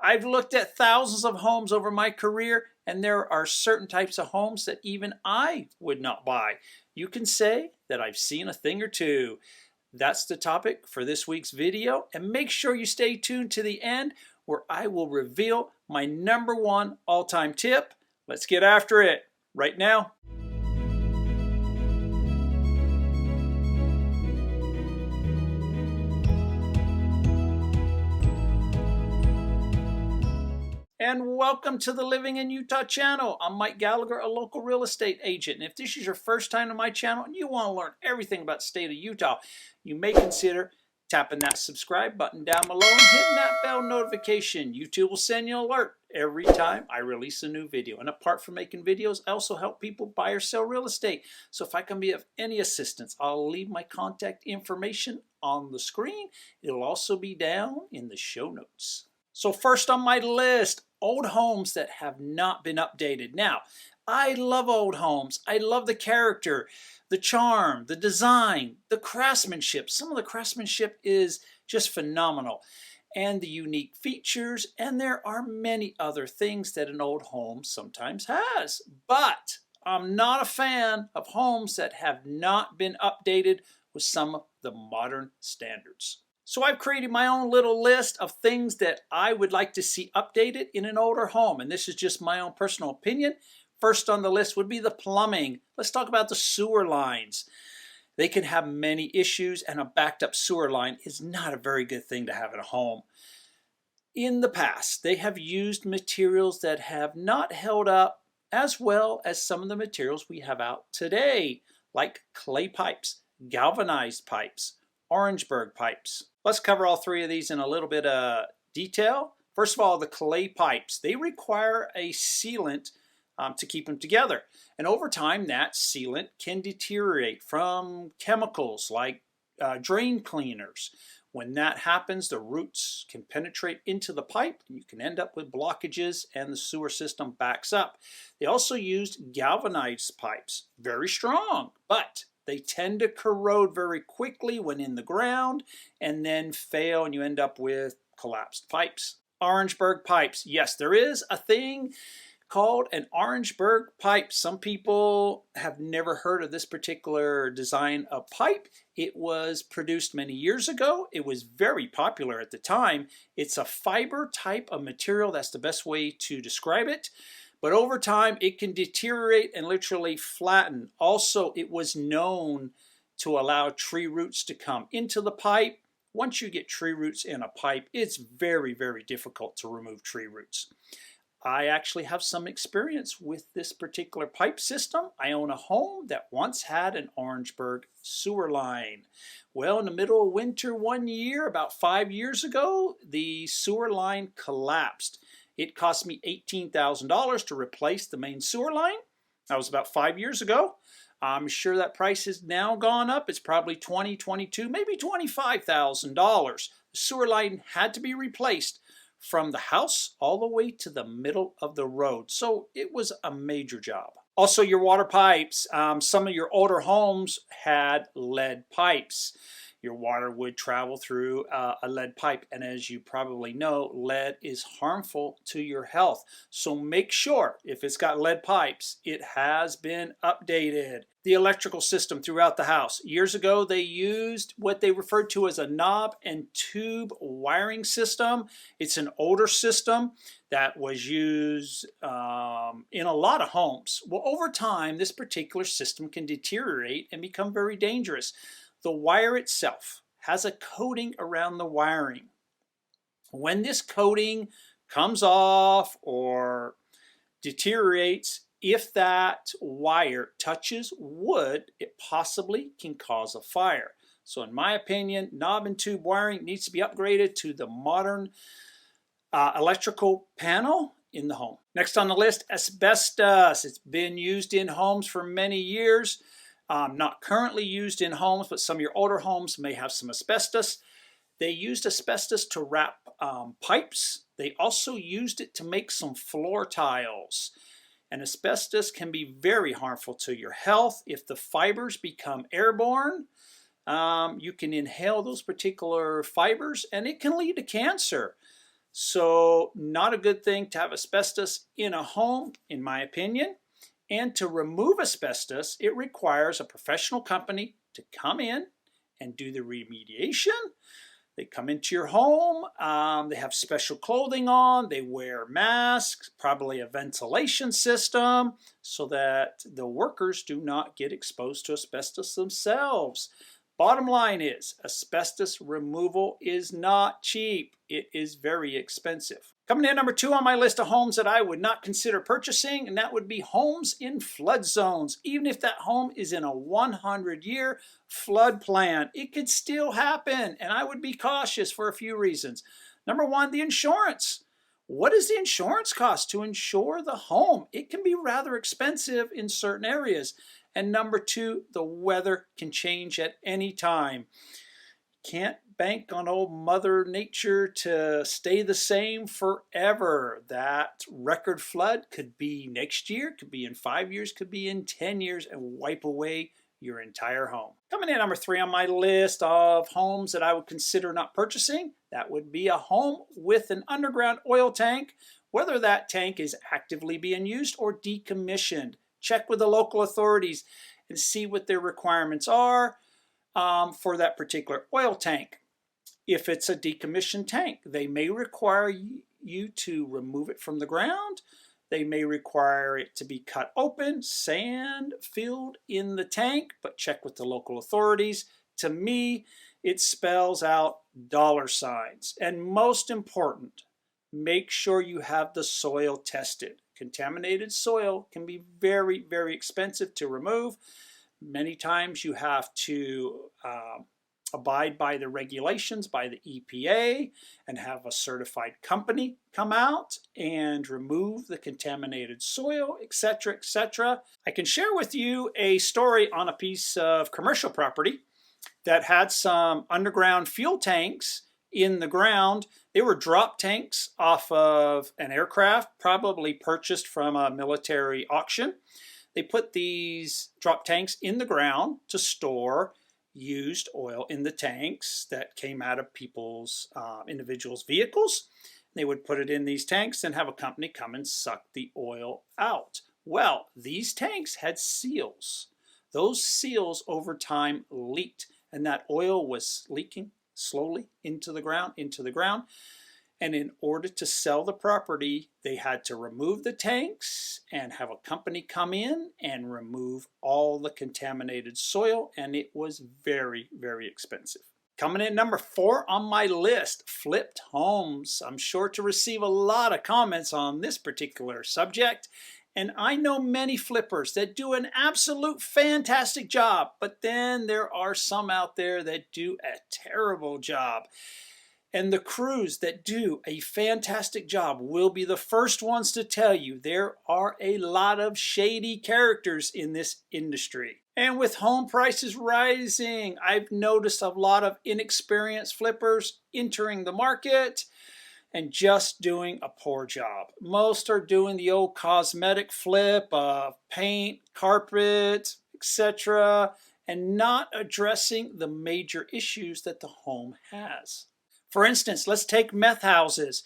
I've looked at thousands of homes over my career, and there are certain types of homes that even I would not buy. You can say that I've seen a thing or two. That's the topic for this week's video, and make sure you stay tuned to the end where I will reveal my #1 all-time tip. Let's get after it right now. And welcome to the Living in Utah channel. I'm Mike Gallagher, a local real estate agent. And if this is your first time to my channel and you want to learn everything about the state of Utah, you may consider tapping that subscribe button down below and hitting that bell notification. YouTube will send you an alert every time I release a new video. And apart from making videos, I also help people buy or sell real estate. So if I can be of any assistance, I'll leave my contact information on the screen. It'll also be down in the show notes. So first on my list, old homes that have not been updated. Now, I love old homes. I love the character, the charm, the design, the craftsmanship. Some of the craftsmanship is just phenomenal. And the unique features, and there are many other things that an old home sometimes has. But I'm not a fan of homes that have not been updated with some of the modern standards. So I've created my own little list of things that I would like to see updated in an older home. And this is just my own personal opinion. First on the list would be the plumbing. Let's talk about the sewer lines. They can have many issues, and a backed up sewer line is not a very good thing to have in a home. In the past, they have used materials that have not held up as well as some of the materials we have out today, like clay pipes, galvanized pipes, Orangeburg pipes. Let's cover all three of these in a little bit of detail. First of all, the clay pipes. They require a sealant to keep them together. And over time, that sealant can deteriorate from chemicals like drain cleaners. When that happens, the roots can penetrate into the pipe, and you can end up with blockages, and the sewer system backs up. They also used galvanized pipes. Very strong, but they tend to corrode very quickly when in the ground and then fail, and you end up with collapsed pipes. Orangeburg pipes. Yes, there is a thing called an Orangeburg pipe. Some people have never heard of this particular design of pipe. It was produced many years ago. It was very popular at the time. It's a fiber type of material. That's the best way to describe it. But over time, it can deteriorate and literally flatten. Also, it was known to allow tree roots to come into the pipe. Once you get tree roots in a pipe, it's very, very difficult to remove tree roots. I actually have some experience with this particular pipe system. I own a home that once had an Orangeburg sewer line. Well, in the middle of winter one year, about 5 years ago, the sewer line collapsed. It cost me $18,000 to replace the main sewer line. That was about 5 years ago. I'm sure that price has now gone up. It's probably $20,000, $22,000, maybe $25,000. The sewer line had to be replaced from the house all the way to the middle of the road. So it was a major job. Also, your water pipes. Some of your older homes had lead pipes. Your water would travel through a lead pipe, and as you probably know, lead is harmful to your health. So make sure, if it's got lead pipes, it has been updated. The electrical system throughout the house. Years ago, they used what they referred to as a knob and tube wiring system. It's an older system that was used in a lot of homes. Well, over time, this particular system can deteriorate and become very dangerous. The wire itself has a coating around the wiring. When this coating comes off or deteriorates, if that wire touches wood, it possibly can cause a fire. So in my opinion, knob and tube wiring needs to be upgraded to the modern electrical panel in the home. Next on the list, asbestos. It's been used in homes for many years. Not currently used in homes, but some of your older homes may have some asbestos. They used asbestos to wrap pipes. They also used it to make some floor tiles. And asbestos can be very harmful to your health. If the fibers become airborne, you can inhale those particular fibers, and it can lead to cancer. So not a good thing to have asbestos in a home, in my opinion. And to remove asbestos, it requires a professional company to come in and do the remediation. They come into your home, they have special clothing on, they wear masks, probably a ventilation system, so that the workers do not get exposed to asbestos themselves. Bottom line is, asbestos removal is not cheap. It is very expensive. Coming in number 2 on my list of homes that I would not consider purchasing, and that would be homes in flood zones. Even if that home is in a 100-year flood plan, it could still happen, and I would be cautious for a few reasons. Number 1, the insurance. What does the insurance cost to insure the home? It can be rather expensive in certain areas. And number 2, the weather can change at any time. Can't bank on old Mother Nature to stay the same forever. That record flood could be next year, could be in 5 years, could be in 10 years, and wipe away your entire home. Coming in number 3 on my list of homes that I would consider not purchasing, that would be a home with an underground oil tank, whether that tank is actively being used or decommissioned. Check with the local authorities and see what their requirements are for that particular oil tank. If it's a decommissioned tank, they may require you to remove it from the ground. They may require it to be cut open, sand filled in the tank, but check with the local authorities. To me, it spells out dollar signs. And most important, make sure you have the soil tested. Contaminated soil can be very, very expensive to remove. Many times you have to abide by the regulations by the EPA and have a certified company come out and remove the contaminated soil, etc., etc. I can share with you a story on a piece of commercial property that had some underground fuel tanks in the ground. They were drop tanks off of an aircraft, probably purchased from a military auction. They put these drop tanks in the ground to store used oil in the tanks that came out of people's, individuals' vehicles. They would put it in these tanks and have a company come and suck the oil out. Well, these tanks had seals. Those seals over time leaked, and that oil was leaking slowly into the ground. And in order to sell the property, they had to remove the tanks and have a company come in and remove all the contaminated soil, and it was very, very expensive. Coming in number 4 on my list, flipped homes. I'm sure to receive a lot of comments on this particular subject, and I know many flippers that do an absolute fantastic job, but then there are some out there that do a terrible job. And the crews that do a fantastic job will be the first ones to tell you there are a lot of shady characters in this industry. And with home prices rising, I've noticed a lot of inexperienced flippers entering the market and just doing a poor job. Most are doing the old cosmetic flip of paint, carpet, etc., and not addressing the major issues that the home has. For instance, let's take meth houses.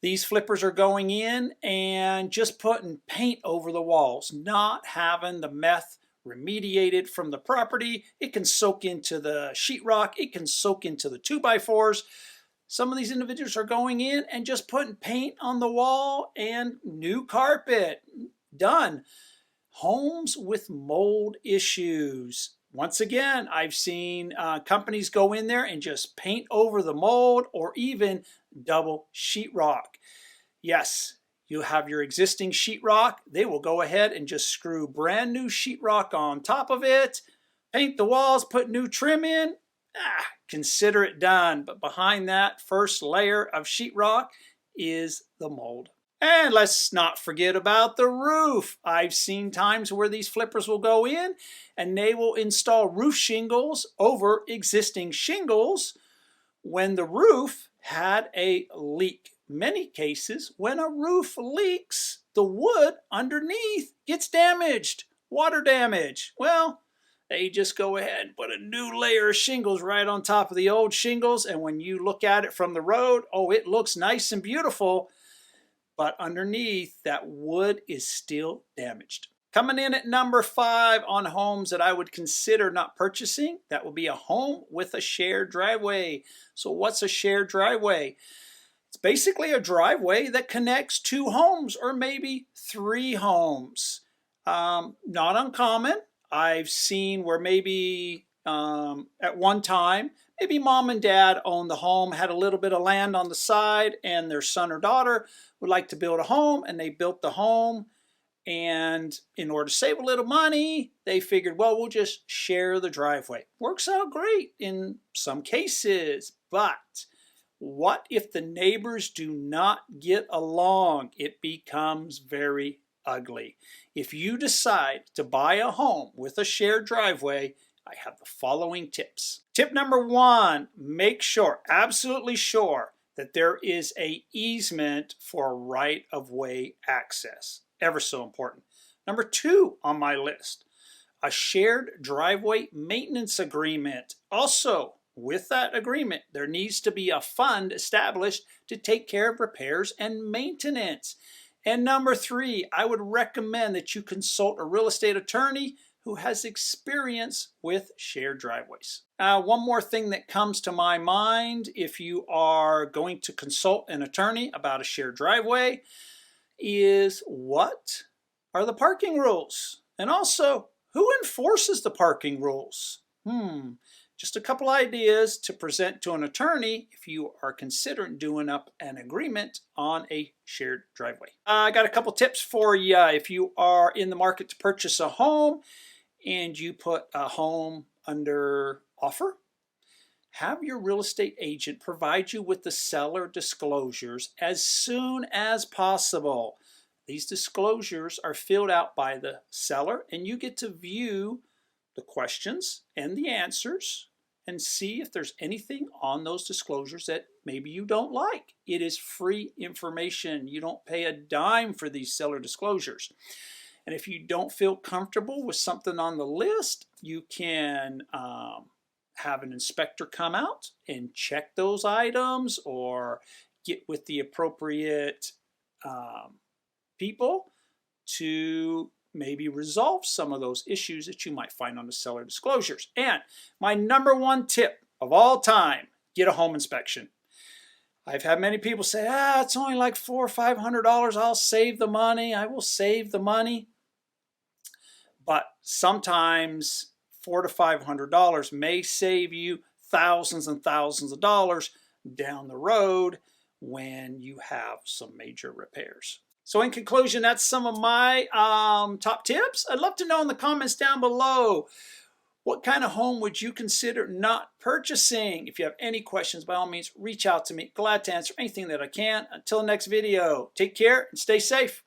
These flippers are going in and just putting paint over the walls, not having the meth remediated from the property. It can soak into the sheetrock. It can soak into the 2x4s. Some of these individuals are going in and just putting paint on the wall and new carpet. Done. Homes with mold issues. Once again, I've seen companies go in there and just paint over the mold or even double sheetrock. Yes, you have your existing sheetrock. They will go ahead and just screw brand new sheetrock on top of it, paint the walls, put new trim in. Consider it done. But behind that first layer of sheetrock is the mold. And let's not forget about the roof. I've seen times where these flippers will go in and they will install roof shingles over existing shingles when the roof had a leak. Many cases, when a roof leaks, the wood underneath gets damaged, water damage. Well, They just go ahead and put a new layer of shingles right on top of the old shingles, and when you look at it from the road, oh, it looks nice and beautiful, but underneath, that wood is still damaged. Coming in at number 5 on homes that I would consider not purchasing, that will be a home with a shared driveway. So what's a shared driveway? It's basically a driveway that connects 2 homes or maybe 3 homes. Not uncommon. I've seen where maybe at one time, maybe mom and dad owned the home, had a little bit of land on the side, and their son or daughter would like to build a home, and they built the home. And in order to save a little money, they figured, well, we'll just share the driveway. Works out great in some cases, but what if the neighbors do not get along? It becomes very ugly. If you decide to buy a home with a shared driveway, I have the following tips. Tip number 1, make sure, absolutely sure, that there is an easement for right-of-way access. Ever so important. Number 2 on my list, a shared driveway maintenance agreement. Also, with that agreement, there needs to be a fund established to take care of repairs and maintenance. And number 3, I would recommend that you consult a real estate attorney who has experience with shared driveways. One more thing that comes to my mind if you are going to consult an attorney about a shared driveway is, what are the parking rules? And also, who enforces the parking rules? Just a couple ideas to present to an attorney if you are considering doing up an agreement on a shared driveway. I got a couple tips for you if you are in the market to purchase a home and you put a home under offer. Have your real estate agent provide you with the seller disclosures as soon as possible. These disclosures are filled out by the seller, and you get to view the questions and the answers and see if there's anything on those disclosures that maybe you don't like. It is free information. You don't pay a dime for these seller disclosures. And if you don't feel comfortable with something on the list, you can have an inspector come out and check those items, or get with the appropriate people to maybe resolve some of those issues that you might find on the seller disclosures. And my number 1 tip of all time, get a home inspection. I've had many people say, it's only like $400 or $500. I'll save the money. I will save the money. But sometimes $400 to $500 may save you thousands and thousands of dollars down the road when you have some major repairs. So in conclusion, that's some of my top tips. I'd love to know in the comments down below, what kind of home would you consider not purchasing? If you have any questions, by all means, reach out to me. Glad to answer anything that I can. Until next video, take care and stay safe.